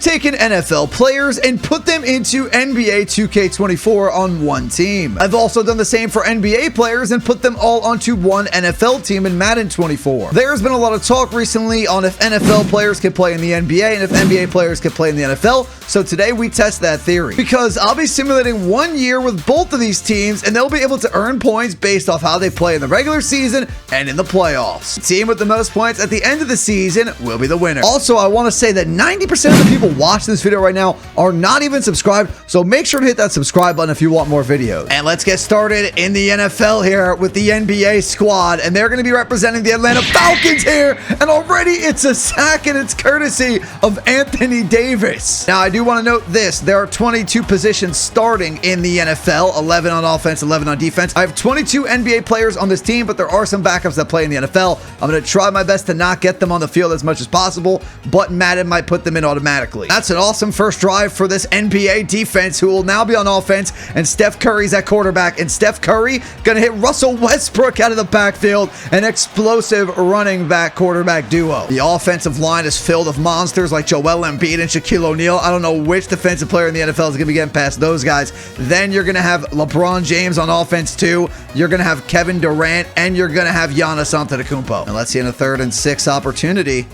taken NFL players and put them into NBA 2K24 on one team. I've also done the same for NBA players and put them all onto one NFL team in Madden 24. There's been a lot of talk recently on if NFL players can play in the NBA and if NBA players can play in the NFL, so today we test that theory. Because I'll be simulating 1 year with both of these teams and they'll be able to earn points based off how they play in the regular season and in the playoffs. The team with the most points at the end of the season will be the winner. Also, I want to say that 90% of the people watching this video right now are not even subscribed, so make sure to hit that subscribe button if you want more videos. And let's get started in the NFL here with the NBA squad, and they're going to be representing the Atlanta Falcons here, and already it's a sack, and it's courtesy of Anthony Davis. Now, I do want to note this. There are 22 positions starting in the NFL, 11 on offense, 11 on defense. I have 22 NBA players on this team, but there are some backups that play in the NFL. I'm going to try my best to not get them on the field as much as possible, but Madden might put them in automatically. That's an awesome first drive for this NBA defense, who will now be on offense, and Steph Curry's at quarterback, and Steph Curry going to hit Russell Westbrook out of the backfield, an explosive running back quarterback duo. The offensive line is filled with monsters like Joel Embiid and Shaquille O'Neal. I don't know which defensive player in the NFL is going to be getting past those guys. Then you're going to have LeBron James on offense too. You're going to have Kevin Durant, and you're going to have Giannis Antetokounmpo. And let's see in a 3rd and 6 opportunity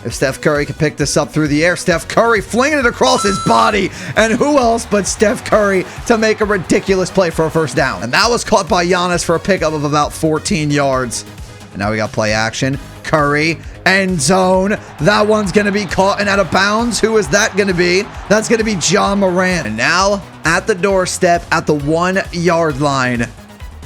if Steph Curry can pick this up through the air. Steph Curry flinging it across his body, and who else but Steph Curry to make a ridiculous play for a first down. And that was caught by Giannis for a pickup of about 14 yards. And now we got play action. Curry, end zone. That one's going to be caught and out of bounds. Who is that going to be? That's going to be John Morant. And now at the doorstep at the 1 yard line,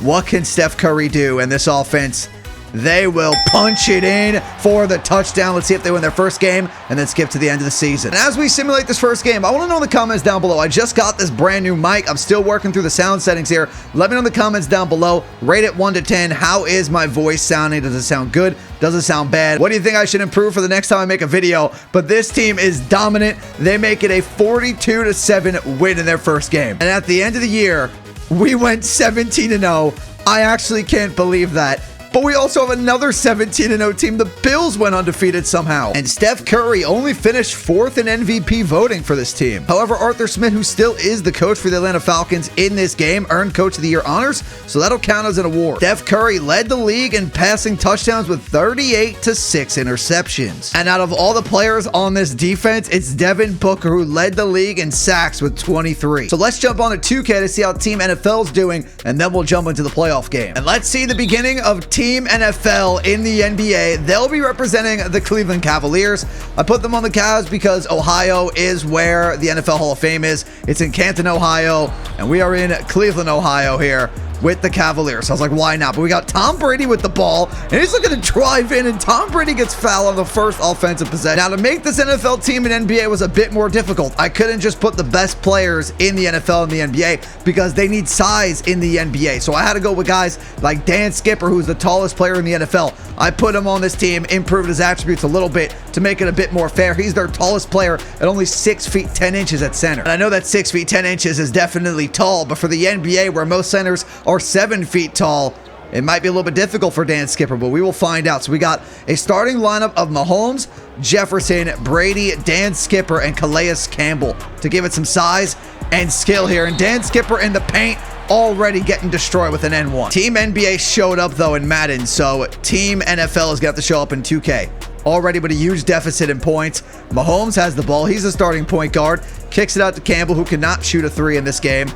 what can Steph Curry do in this offense? They will punch it in for the touchdown. Let's see if they win their first game and then skip to the end of the season. And as we simulate this first game, I want to know in the comments down below. I just got this brand new mic. I'm still working through the sound settings here. Let me know in the comments down below. Rate it 1 to 10. How is my voice sounding? Does it sound good? Does it sound bad? What do you think I should improve for the next time I make a video? But this team is dominant. They make it a 42-7 win in their first game. And at the end of the year, we went 17-0. I actually can't believe that. But we also have another 17-0 team. The Bills went undefeated somehow. And Steph Curry only finished 4th in MVP voting for this team. However, Arthur Smith, who still is the coach for the Atlanta Falcons in this game, earned Coach of the Year honors, so that'll count as an award. Steph Curry led the league in passing touchdowns with 38 to 6 interceptions. And out of all the players on this defense, it's Devin Booker who led the league in sacks with 23. So let's jump on to 2K to see how Team NFL's doing, and then we'll jump into the playoff game. And let's see the beginning of Team NFL in the NBA. They'll be representing the Cleveland Cavaliers. I put them on the Cavs because Ohio is where the NFL Hall of Fame is. It's in Canton, Ohio, and we are in Cleveland, Ohio here with the Cavaliers. So I was like, why not? But we got Tom Brady with the ball, and he's looking to drive in, and Tom Brady gets fouled on the first offensive possession. Now, to make this NFL team in NBA was a bit more difficult. I couldn't just put the best players in the NFL and the NBA because they need size in the NBA. So I had to go with guys like Dan Skipper, who's the tallest player in the NFL. I put him on this team, improved his attributes a little bit to make it a bit more fair. He's their tallest player at only 6 feet 10 inches at center. And I know that 6 feet 10 inches is definitely tall, but for the NBA, where most centers are 7 feet tall, it might be a little bit difficult for Dan Skipper, but we will find out. So we got a starting lineup of Mahomes, Jefferson, Brady, Dan Skipper, and Calais Campbell to give it some size and skill here. And Dan Skipper in the paint, already getting destroyed with an N1. Team NBA showed up though in Madden, so Team NFL is going to have to show up in 2K. Already with a huge deficit in points. Mahomes has the ball. He's a starting point guard. Kicks it out to Campbell, who cannot shoot a 3 in this game.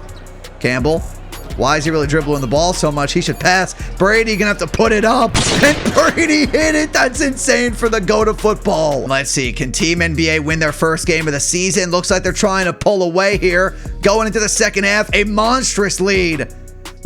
Campbell. Why is he really dribbling the ball so much? He should pass. Brady gonna have to put it up. And Brady hit it. That's insane for the GOAT of football. Let's see. Can Team NBA win their first game of the season? Looks like they're trying to pull away here. Going into the second half, a monstrous lead.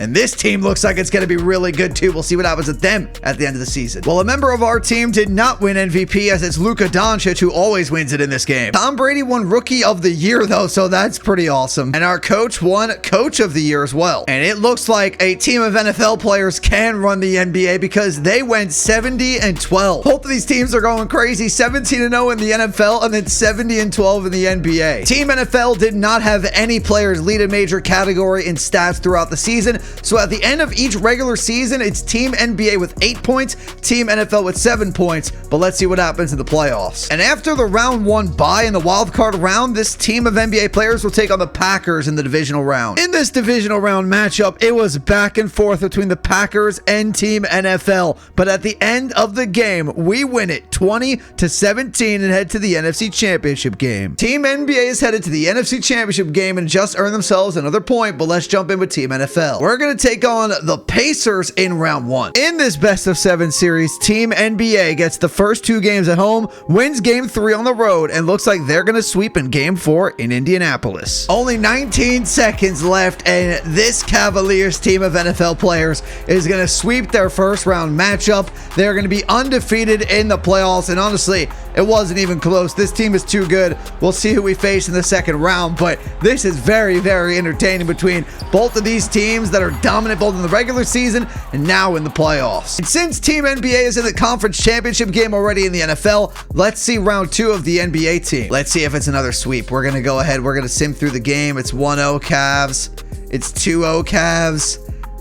And this team looks like it's going to be really good too. We'll see what happens with them at the end of the season. Well, a member of our team did not win MVP, as it's Luka Doncic who always wins it in this game. Tom Brady won Rookie of the Year though, so that's pretty awesome. And our coach won Coach of the Year as well. And it looks like a team of NFL players can run the NBA because they went 70-12. Both of these teams are going crazy. 17-0 in the NFL and then 70-12 in the NBA. Team NFL did not have any players lead a major category in stats throughout the season, So at the end of each regular season, it's Team NBA with 8 points, Team NFL with 7 points. But let's see what happens in the playoffs. And after the round 1 bye in the wildcard round, this team of NBA players will take on the Packers in the divisional round. In this divisional round matchup, it was back and forth between the Packers and Team NFL. But at the end of the game, we win it 20-17 and head to the NFC Championship game. Team NBA is headed to the NFC Championship game and just earned themselves another point, but let's jump in with Team NFL. We're going to take on the Pacers in round 1. In this best-of-7 series, Team NBA gets the first 2 games at home, wins game 3 on the road, and looks like they're going to sweep in game 4 in Indianapolis. Only 19 seconds left, and this Cavaliers team of NFL players is going to sweep their first round matchup. They're going to be undefeated in the playoffs, and honestly, it wasn't even close. This team is too good. We'll see who we face in the second round, but this is very, very entertaining between both of these teams that are dominant both in the regular season and now in the playoffs. And since Team NBA is in the conference championship game already in the NFL, let's see round 2 of the NBA team. Let's see if it's another sweep. We're going to go ahead. We're going to sim through the game. It's 1-0 Cavs. It's 2-0 Cavs.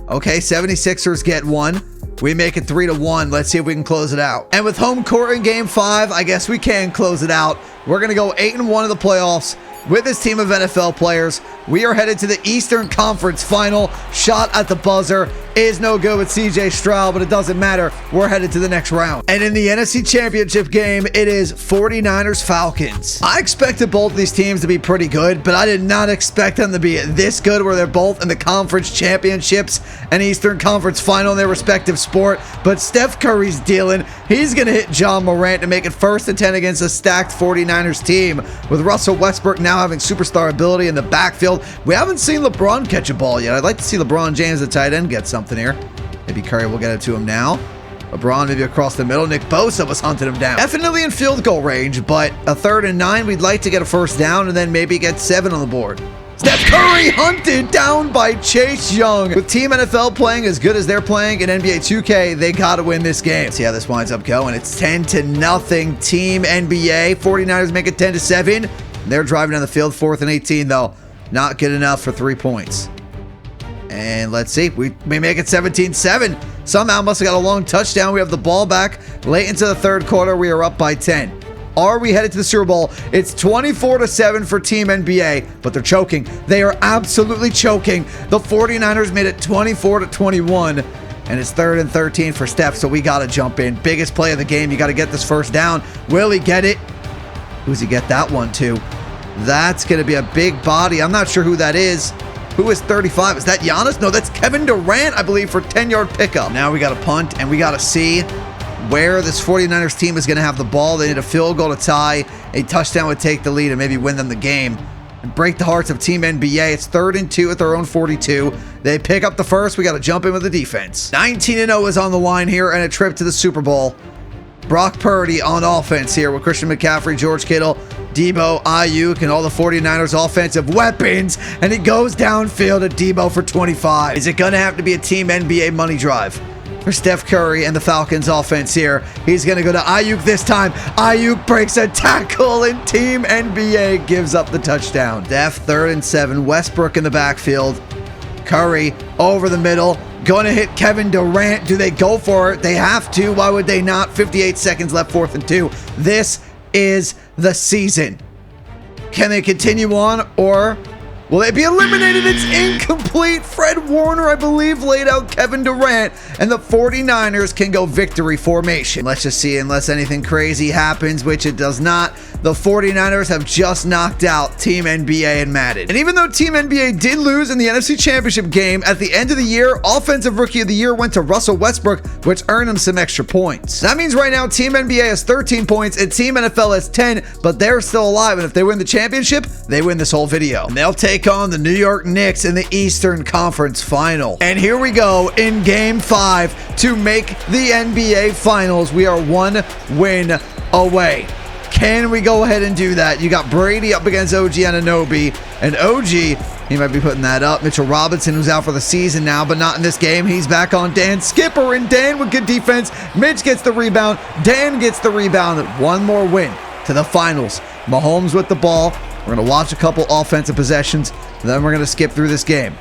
Okay, 76ers get 1. We make it 3-1. Let's see if we can close it out. And with home court in game 5, I guess we can close it out. We're going to go 8-1 in the playoffs with this team of NFL players. We are headed to the Eastern Conference Final. Shot at the buzzer is no good with CJ Stroud, but it doesn't matter. We're headed to the next round. And in the NFC Championship game, it is 49ers Falcons. I expected both of these teams to be pretty good, but I did not expect them to be this good where they're both in the conference championships and Eastern Conference Final in their respective sport. But Steph Curry's dealing. He's going to hit John Morant to make it 1st and 10 against a stacked 49ers team. With Russell Westbrook now having superstar ability in the backfield, we haven't seen LeBron catch a ball yet. I'd like to see LeBron James, the tight end, get something here. Maybe Curry will get it to him now. LeBron maybe across the middle. Nick Bosa was hunting him down. Definitely in field goal range, but a 3rd and 9, we'd like to get a first down and then maybe get 7 on the board. Steph Curry hunted down by Chase Young. With Team NFL playing as good as they're playing in NBA 2K, they got to win this game. See how this winds up going. It's 10-0 Team NBA. 49ers make it 10-7. They're driving down the field, 4th and 18 though. Not good enough for 3 points. And let's see. We make it 17-7. Somehow must have got a long touchdown. We have the ball back late into the 3rd quarter. We are up by 10. Are we headed to the Super Bowl? It's 24-7 for Team NBA, but they're choking. They are absolutely choking. The 49ers made it 24-21, and it's 3rd and 13 for Steph, so we got to jump in. Biggest play of the game. You got to get this first down. Will he get it? Who's he get that one to? That's going to be a big body. I'm not sure who that is. Who is 35? Is that Giannis? No, that's Kevin Durant, I believe, for 10-yard pickup. Now we got to punt, and we got to see where this 49ers team is going to have the ball. They need a field goal to tie. A touchdown would take the lead and maybe win them the game and break the hearts of Team NBA. It's 3rd and 2 at their own 42. They pick up the first. We got to jump in with the defense. 19-0 is on the line here and a trip to the Super Bowl. Brock Purdy on offense here with Christian McCaffrey, George Kittle, Debo, Ayuk, and all the 49ers offensive weapons. And it goes downfield at Debo for 25. Is it going to have to be a Team NBA money drive for Steph Curry and the Falcons offense here? He's going to go to Ayuk this time. Ayuk breaks a tackle and Team NBA gives up the touchdown. Steph 3rd and 7. Westbrook in the backfield. Curry over the middle. Going to hit Kevin Durant. Do they go for it? They have to. Why would they not? 58 seconds left, 4th and 2. This is the season. Can they continue on, or will they be eliminated? It's incomplete. Fred Warner, I believe, laid out Kevin Durant, and the 49ers can go victory formation. Let's just see, unless anything crazy happens, which it does not. The 49ers have just knocked out Team NBA and Madden. And even though Team NBA did lose in the NFC Championship game, at the end of the year, Offensive Rookie of the Year went to Russell Westbrook, which earned him some extra points. That means right now Team NBA has 13 points and Team NFL has 10, but they're still alive, and if they win the championship, they win this whole video. And they'll take on the New York Knicks in the Eastern Conference Final. And here we go in Game 5 to make the NBA Finals. We are 1 win away. Can we go ahead and do that? You got Brady up against OG Anunoby, and OG, he might be putting that up. Mitchell Robinson, who's out for the season now, but not in this game. He's back on Dan Skipper, and Dan with good defense. Mitch gets the rebound. Dan gets the rebound. 1 more win to the finals. Mahomes with the ball. We're going to watch a couple offensive possessions, and then we're going to skip through this game.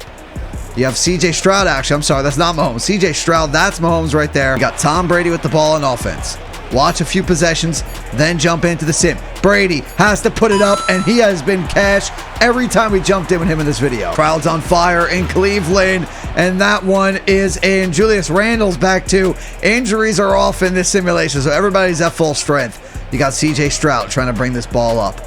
You have CJ Stroud, actually. I'm sorry, that's not Mahomes. CJ Stroud, that's Mahomes right there. You got Tom Brady with the ball on offense. Watch a few possessions, then jump into the sim. Brady has to put it up, and he has been cash every time we jumped in with him in this video. Crowd's on fire in Cleveland, and that one is in. Julius Randle's back too. Injuries are off in this simulation, so everybody's at full strength. You got CJ Stroud trying to bring this ball up.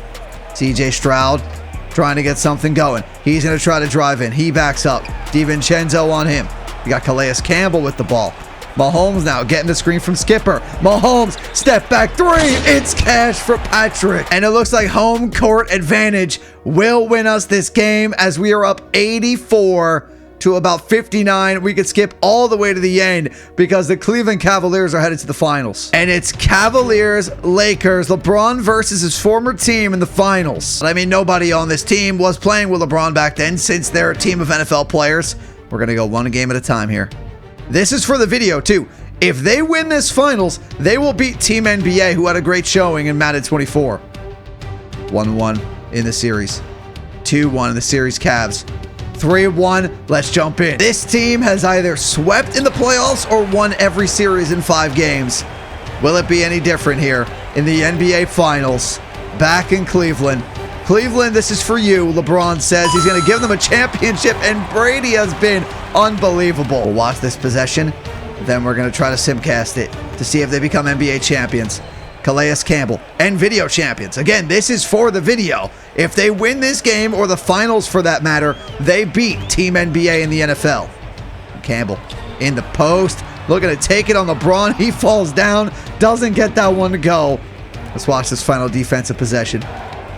CJ Stroud trying to get something going. He's going to try to drive in. He backs up. DiVincenzo on him. You got Calais Campbell with the ball. Mahomes now getting the screen from Skipper. Mahomes, step back three. It's cash for Patrick. And it looks like home court advantage will win us this game as we are up 84 to about 59. We could skip all the way to the end because the Cleveland Cavaliers are headed to the finals. And it's Cavaliers-Lakers. LeBron versus his former team in the finals. I mean, nobody on this team was playing with LeBron back then since they're a team of NFL players. We're going to go one game at a time here. This is for the video, too. If they win this finals, they will beat Team NBA, who had a great showing in Madden 24. 1-1 in the series. 2-1 in the series, Cavs. 3-1, let's jump in. This team has either swept in the playoffs or won every series in 5 games. Will it be any different here in the NBA Finals? Back in Cleveland. Cleveland, this is for you. LeBron says he's going to give them a championship, and Brady has been unbelievable. We'll watch this possession, then we're going to try to simcast it to see if they become NBA champions. Calais Campbell and video champions. Again, this is for the video. If they win this game, or the finals for that matter, they beat Team NBA in the NFL. Campbell in the post, looking to take it on LeBron. He falls down, doesn't get that one to go. Let's watch this final defensive possession.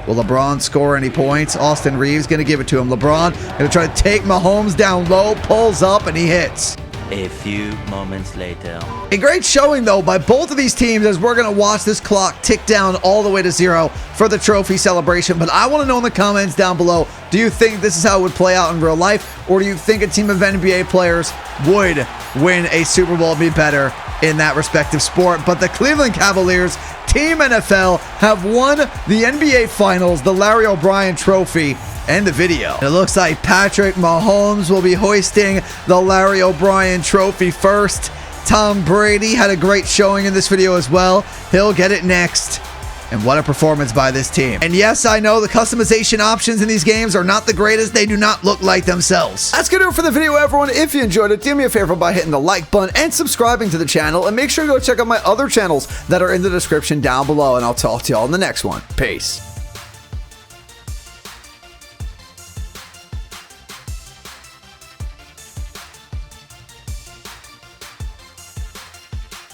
Will LeBron score any points? Austin Reeves going to give it to him. LeBron going to try to take Mahomes down low, pulls up, and he hits. A few moments later. A great showing, though, by both of these teams as we're going to watch this clock tick down all the way to 0 for the trophy celebration. But I want to know in the comments down below, do you think this is how it would play out in real life? Or do you think a team of NBA players would win a Super Bowl and be better in that respective sport? But the Cleveland Cavaliers, Team NFL, have won the NBA Finals, the Larry O'Brien Trophy, and the video. It looks like Patrick Mahomes will be hoisting the Larry O'Brien Trophy first. Tom Brady had a great showing in this video as well. He'll get it next. And what a performance by this team. And yes, I know the customization options in these games are not the greatest. They do not look like themselves. That's gonna do it for the video, everyone. If you enjoyed it, do me a favor by hitting the like button and subscribing to the channel. And make sure to go check out my other channels that are in the description down below. And I'll talk to y'all in the next one. Peace.